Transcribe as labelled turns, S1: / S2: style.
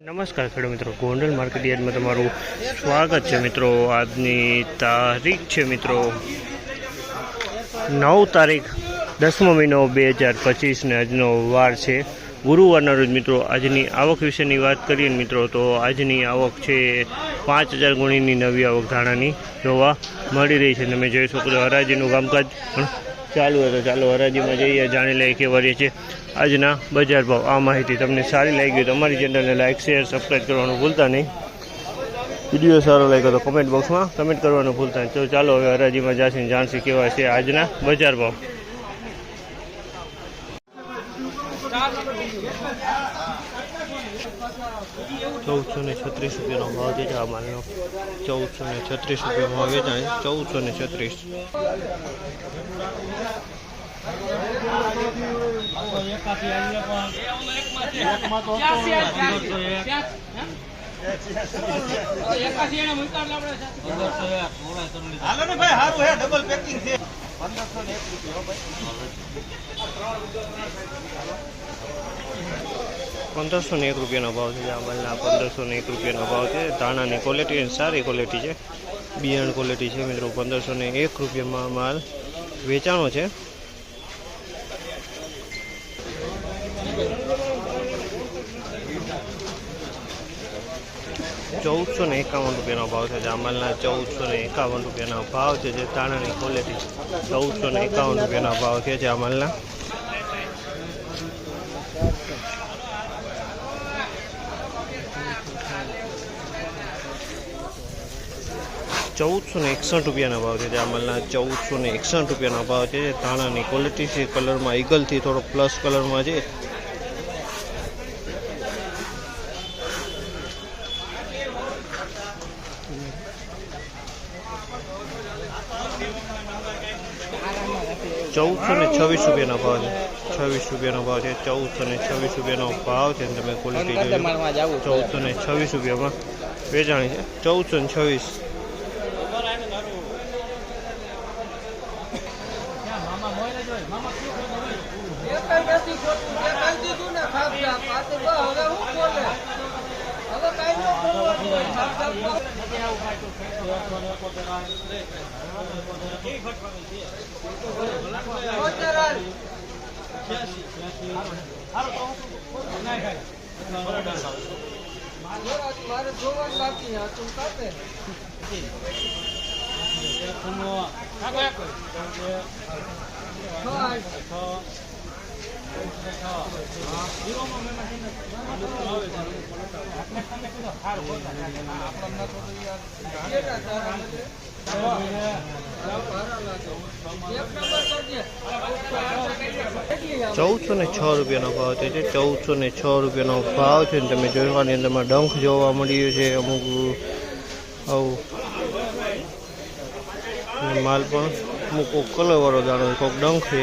S1: નમસ્કાર ખેડૂત મિત્રો, ગોંડલ માર્કેટ યાર્ડમાં તમારું સ્વાગત છે મિત્રો। આજની તારીખ છે મિત્રો 9 તારીખ 10મો મહિનો 2025 ને આજનો વાર છે ગુરુવારના રોજ મિત્રો। આજની આવક વિશેની વાત કરીએ મિત્રો તો આજની આવક છે 5000 ગુણીની નવી આવક ધાણાની જોવા મળી રહી છે। તમે જોઈ શકો છો હરાજીનું કામકાજ પણ ચાલુ હતો। ચાલો હરાજીમાં જઈએ, જાણી લઈએ કેવા રહે છે આજના બજાર ભાવ। આ માહિતી તમને સારી લાગી તો અમારી ચેનલને લાઇક, શેર, સબસ્ક્રાઈબ કરવાનું ભૂલતા નહીં। વિડીયો સારો લાગ્યો તો કમેન્ટ બોક્સમાં કમેન્ટ કરવાનું ભૂલતા નહીં। તો ચાલો હવે હરાજીમાં જઈને જાણશી કેવા છે આજના બજાર ભાવ। ₹1436 ભાવ છે આ માલનો। 1436 ભાવ વેચાય। 1436 ₹1501 ભાવ છે આ માલના। ₹1501 ભાવ છે। ધાણાની ક્વોલિટી સારી ક્વોલિટી છે, બિયારણ ક્વોલિટી છે મિત્રો। ₹1501 માલ વેચાણો છે। ₹1451 ભાવ છે આ માલના। ₹1451 ભાવ છે જે ધાણાની ક્વોલિટી। ₹1451 ભાવ છે આ માલના। ₹1461 ભાવ છે આ માલના। ₹1461 ભાવ છે જે ધાણાની ક્વોલિટી છે। કલરમાં ઈગલથી થોડો પ્લસ કલરમાં છે। ₹1426 ભાવ છે। ₹26 ભાવ છે। ₹1426 ભાવ છે। તમે ક્વોલિટી જોઈ ₹1426 વેચાણી છે। 1426 ₹1406 ભાવ છે। ₹1406 ભાવ છે। તમે જોવાની અંદરમાં ડંખ જોવા મળ્યું છે અમુક આવું માલ પણ અમુક કલર વાળો દાણો, કોઈક ડંખ છે।